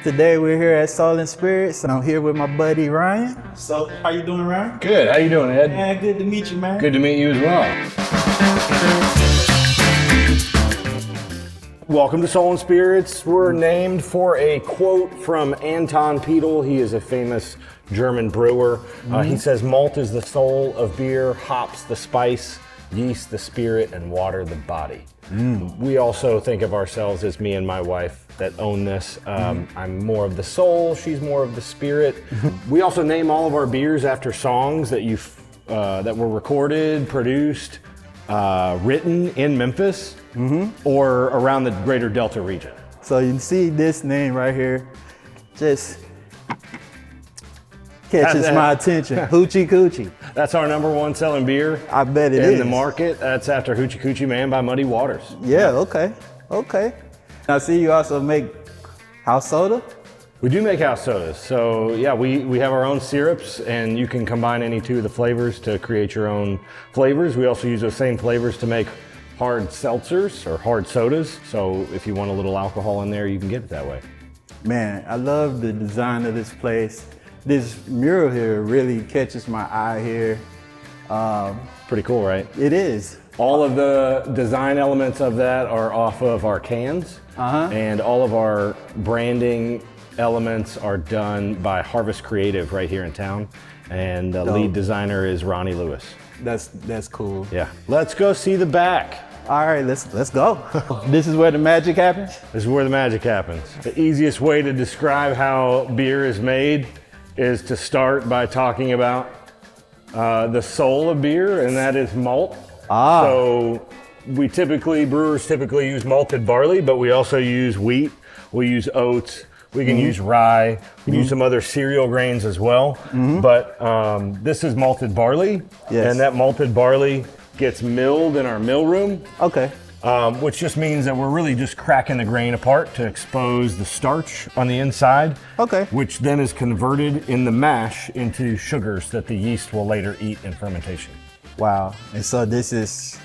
Today we're here at Soul and Spirits, and I'm here with my buddy Ryan. So, how you doing, Ryan? Good. How you doing, Ed? Man, good to meet you, man. Good to meet you as well. Welcome to Soul and Spirits. We're named for a quote from Anton Pedel. He is a famous German brewer. He says, "Malt is the soul of beer, hops the spice, yeast the spirit, and water the body." We also think of ourselves as me and my wife that own this. I'm more of the soul, she's more of the spirit. We also name all of our beers after songs that that were recorded, produced, written in Memphis or around the greater Delta region. So you see this name right here, just catches my attention. Hoochie Coochie. That's our #1 selling beer. I bet it is. In the market. That's after Hoochie Coochie Man by Muddy Waters. Yeah, okay. I see you also make house soda? We do make house sodas. So yeah, we have our own syrups, and you can combine any two of the flavors to create your own flavors. We also use those same flavors to make hard seltzers or hard sodas. So if you want a little alcohol in there, you can get it that way. Man, I love the design of this place. This mural here really catches my eye here. Pretty cool, right? It is. All of the design elements of that are off of our cans, and all of our branding elements are done by Harvest Creative right here in town, and the lead designer is Ronnie Lewis. That's cool. Yeah. Let's go see the back. All right, let's go. This is where the magic happens? This is where the magic happens. The easiest way to describe how beer is made is to start by talking about the soul of beer, and that is malt. So brewers typically use malted barley, but we also use wheat, we use oats, we can use rye, we can use some other cereal grains as well. But this is malted barley, and that malted barley gets milled in our mill room. Okay. Which just means that we're really just cracking the grain apart to expose the starch on the inside. Okay. Which then is converted in the mash into sugars that the yeast will later eat in fermentation. Wow. And so this is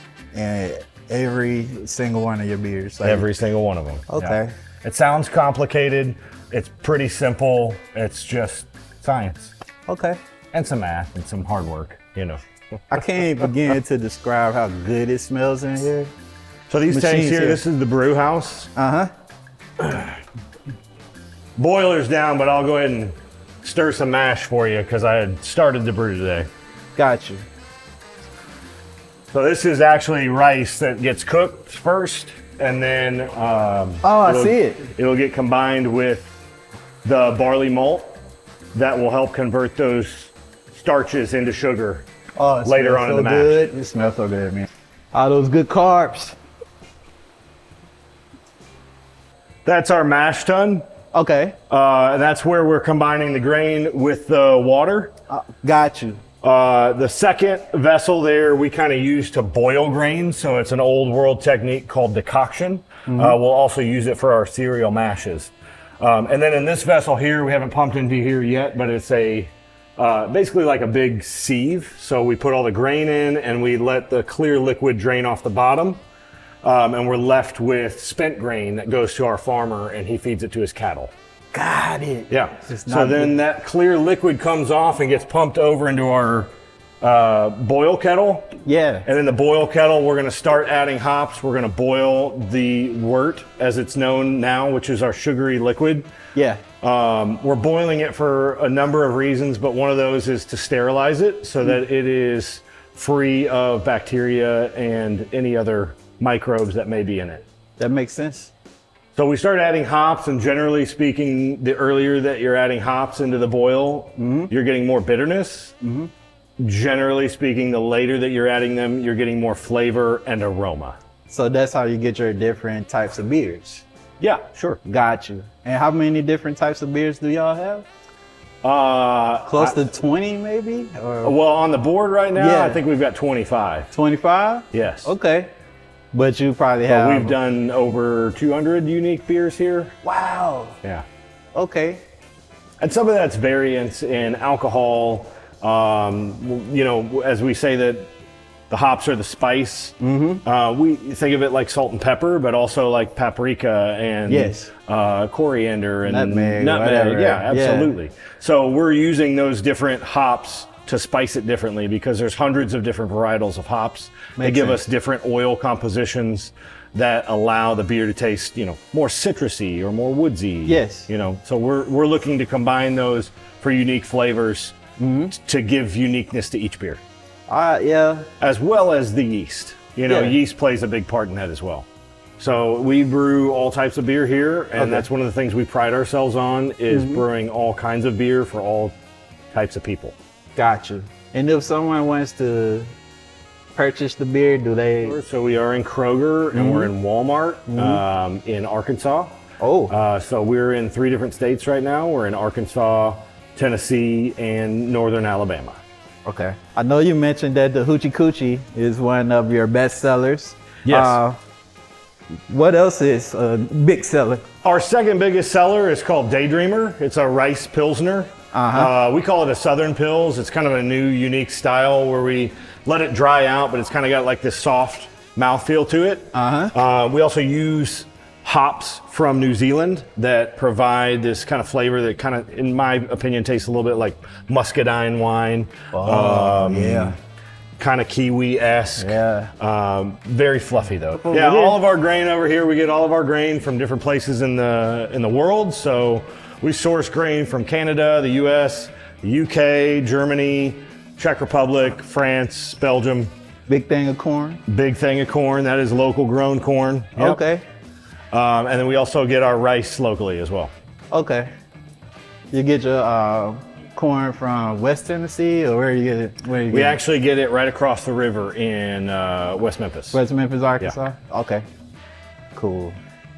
every single one of your beers? Like, every single one of them. Okay. Yeah. It sounds complicated. It's pretty simple. It's just science. Okay. And some math and some hard work, you know. I can't begin to describe how good it smells in here. So these tanks here, this is the brew house. Boiler's down, but I'll go ahead and stir some mash for you because I had started the brew today. Got you. So this is actually rice that gets cooked first, and then I see it. It'll get combined with the barley malt that will help convert those starches into sugar later on in the mash. It smells so good, man. All those good carbs. That's our mash tun. Okay. And that's where we're combining the grain with the water. Got you. The second vessel there we kind of use to boil grain, so it's an old world technique called decoction. We'll also use it for our cereal mashes. And then in this vessel here, we haven't pumped into here yet, but it's a basically like a big sieve. So we put all the grain in and we let the clear liquid drain off the bottom. And we're left with spent grain that goes to our farmer and he feeds it to his cattle. Got it. Yeah. So then that clear liquid comes off and gets pumped over into our boil kettle. Yeah. And in the boil kettle, we're going to start adding hops. We're going to boil the wort, as it's known now, which is our sugary liquid. Yeah. We're boiling it for a number of reasons, but one of those is to sterilize it so that it is free of bacteria and any other microbes that may be in it. That makes sense. So we start adding hops, and generally speaking, the earlier that you're adding hops into the boil, you're getting more bitterness. Generally speaking, the later that you're adding them, you're getting more flavor and aroma. So that's how you get your different types of beers? Yeah, sure. Got you. And how many different types of beers do y'all have? Close to 20 maybe? Or? Well, on the board right now, I think we've got 25. 25? Yes. Okay. But you probably have... We've done over 200 unique beers here. Wow. Yeah. Okay. And some of that's variance in alcohol. You know, as we say that The hops are the spice. We think of it like salt and pepper, but also like paprika and coriander and nutmeg. Yeah, absolutely. So we're using those different hops to spice it differently because there's hundreds of different varietals of hops. They give us different oil compositions that allow the beer to taste, more citrusy or more woodsy. Yes. So we're looking to combine those for unique flavors to give uniqueness to each beer. As well as the yeast. Yeast plays a big part in that as well. So we brew all types of beer here, and that's one of the things we pride ourselves on is brewing all kinds of beer for all types of people. Gotcha. And if someone wants to purchase the beer, do they? So we are in Kroger and we're in Walmart in Arkansas. So we're in 3 different states right now. We're in Arkansas, Tennessee, and northern Alabama. Okay. I know you mentioned that the Hoochie Coochie is one of your best sellers. Yes. What else is a big seller? Our second biggest seller is called Daydreamer. It's a rice pilsner. We call it a Southern Pils. It's kind of a new, unique style where we let it dry out, but it's kind of got like this soft mouthfeel to it. We also use hops from New Zealand that provide this kind of flavor that kind of, in my opinion, tastes a little bit like muscadine wine. Kind of kiwi-esque. Very fluffy though. All of our grain over here, we get all of our grain from different places in the world. So we source grain from Canada, the US, the UK, Germany, Czech Republic, France, Belgium. Big thing of corn? Big thing of corn. That is local grown corn. Yep. Okay. And then we also get our rice locally as well. Okay. You get your corn from West Tennessee, or where you get it? We actually get it right across the river in West Memphis. West Memphis, Arkansas? Yeah. Okay. Cool.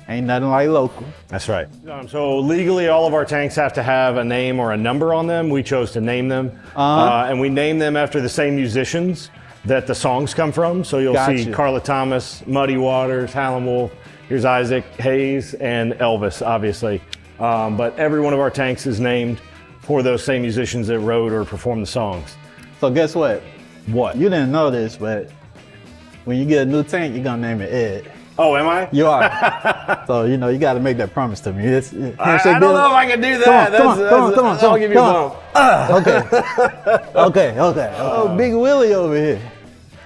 Ain't nothing like local. That's right. So legally, all of our tanks have to have a name or a number on them. We chose to name them. And we name them after the same musicians that the songs come from. So you'll see Carla Thomas, Muddy Waters, Howlin' Wolf. Here's Isaac Hayes and Elvis, obviously. But every one of our tanks is named for those same musicians that wrote or performed the songs. So guess what? What? You didn't know this, but when you get a new tank, you're gonna name it Ed. Oh, am I? You are. So, you got to make that promise to me. I don't know if I can do that. Come on. I'll give you a bump. Okay. Oh, Big Willie over here.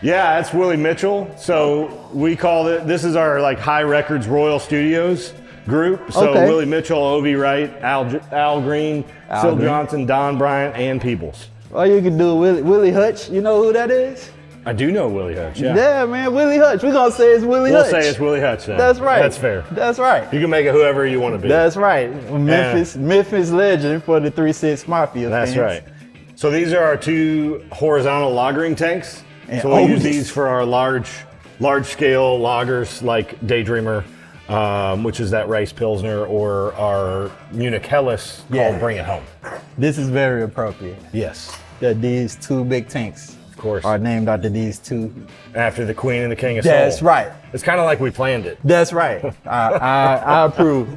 Yeah, that's Willie Mitchell. So we call it, this is our like High Records Royal Studios group. So Willie Mitchell, Ovi Wright, Al Green, Phil Johnson, Don Bryant, and Peebles. Or you can do Willie Hutch. You know who that is? I do know Willie Hutch, yeah. Yeah, man, Willie Hutch. We're going to say it's Willie Hutch. We'll say it's Willie Hutch then. That's right. That's fair. That's right. You can make it whoever you want to be. That's right. Memphis legend for the 3-6 Mafia That's fans. right. So these are our 2 horizontal lagering tanks. So we'll use these for our large scale lagers like Daydreamer, which is that rice pilsner, or our Munich Helles called Bring It Home. This is very appropriate. Yes. That these 2 big tanks course. are named after these 2. After the Queen and the King of Soul. That's right. It's kind of like we planned it. That's right. I approve.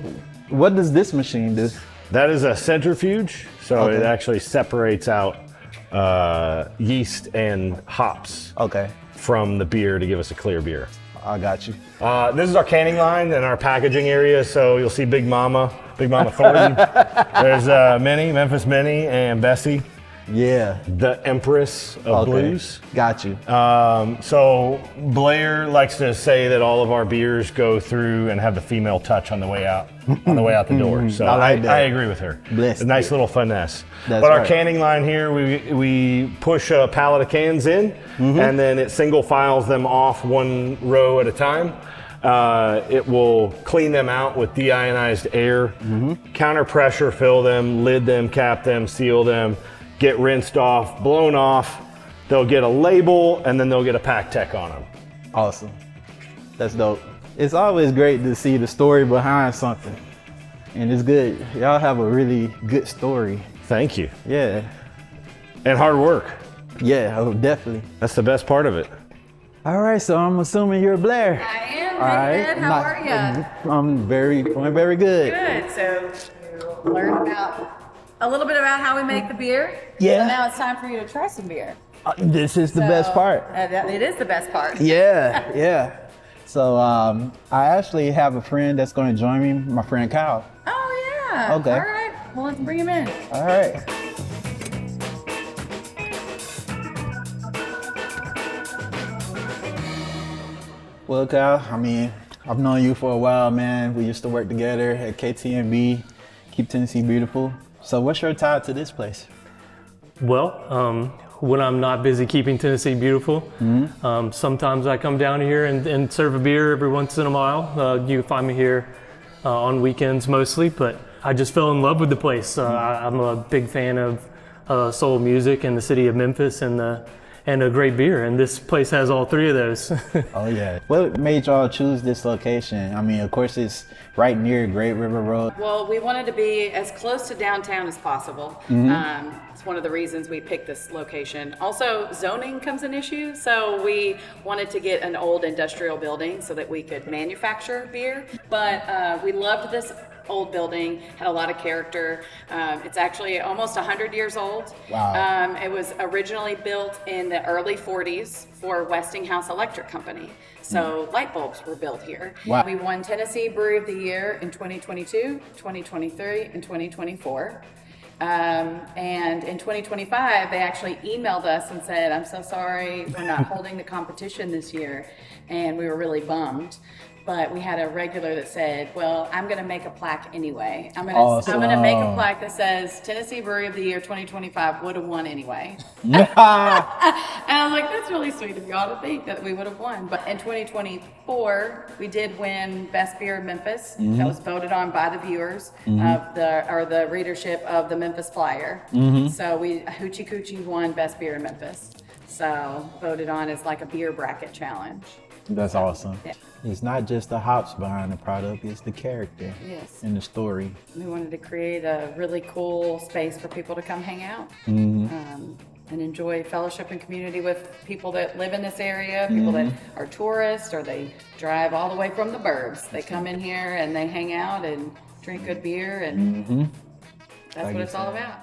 What does this machine do? That is a centrifuge, so it actually separates out yeast and hops from the beer to give us a clear beer. I got you. This is our canning line and our packaging area, so you'll see Big Mama Thornton. There's Memphis Minnie, and Bessie. Yeah. The Empress of Blues. Got you. So Blair likes to say that all of our beers go through and have the female touch on the way out, the door. So I agree with her. Blessed. A nice little finesse. That's but our right. canning line here, we push a pallet of cans in, and then it single files them off 1 row at a time. It will clean them out with deionized air, counter pressure fill them, lid them, cap them, seal them, get rinsed off, blown off. They'll get a label, and then they'll get a pack tech on them. Awesome. That's dope. It's always great to see the story behind something. And it's good. Y'all have a really good story. Thank you. Yeah. And hard work. Yeah, definitely. That's the best part of it. All right, so I'm assuming you're Blair. I am. All right. Ed, how are you? I'm very good. Good. So learn a little bit about how we make the beer. Yeah. So now it's time for you to try some beer. This is the best part. It is the best part. Yeah, yeah. So I actually have a friend that's going to join me, my friend Kyle. Oh, yeah. Okay. All right. Well, let's bring him in. All right. Well, Kyle, I mean, I've known you for a while, man. We used to work together at KTMB, Keep Tennessee Beautiful. So what's your tie to this place? Well, when I'm not busy keeping Tennessee beautiful, sometimes I come down here and serve a beer every once in a while. You can find me here on weekends mostly, but I just fell in love with the place. I'm a big fan of soul music and the city of Memphis and a great beer, and this place has all three of those. Oh yeah. What made y'all choose this location? I mean, of course it's right near Great River Road. Well, we wanted to be as close to downtown as possible. It's one of the reasons we picked this location. Also, zoning comes an issue, so we wanted to get an old industrial building so that we could manufacture beer. But we loved this old building, had a lot of character. It's actually almost 100 years old. Wow. It was originally built in the early 40s for Westinghouse Electric Company. So light bulbs were built here. Wow. We won Tennessee Brewery of the Year in 2022, 2023, and 2024. And in 2025, they actually emailed us and said, I'm so sorry, we're not holding the competition this year. And we were really bummed. But we had a regular that said, well, I'm going to make a plaque anyway. I'm going to make a plaque that says Tennessee Brewery of the Year 2025 would have won anyway. And I was like, that's really sweet of y'all to think that we would have won. But in 2024, we did win Best Beer in Memphis. That was voted on by the viewers of the readership of the Memphis Flyer. So Hoochie Coochie won Best Beer in Memphis. So voted on as like a beer bracket challenge. That's awesome. Yeah. It's not just the hops behind the product, it's the character and the story. We wanted to create a really cool space for people to come hang out and enjoy fellowship and community with people that live in this area, people that are tourists or they drive all the way from the burbs. They come in here and they hang out and drink good beer, and that's what it's all about.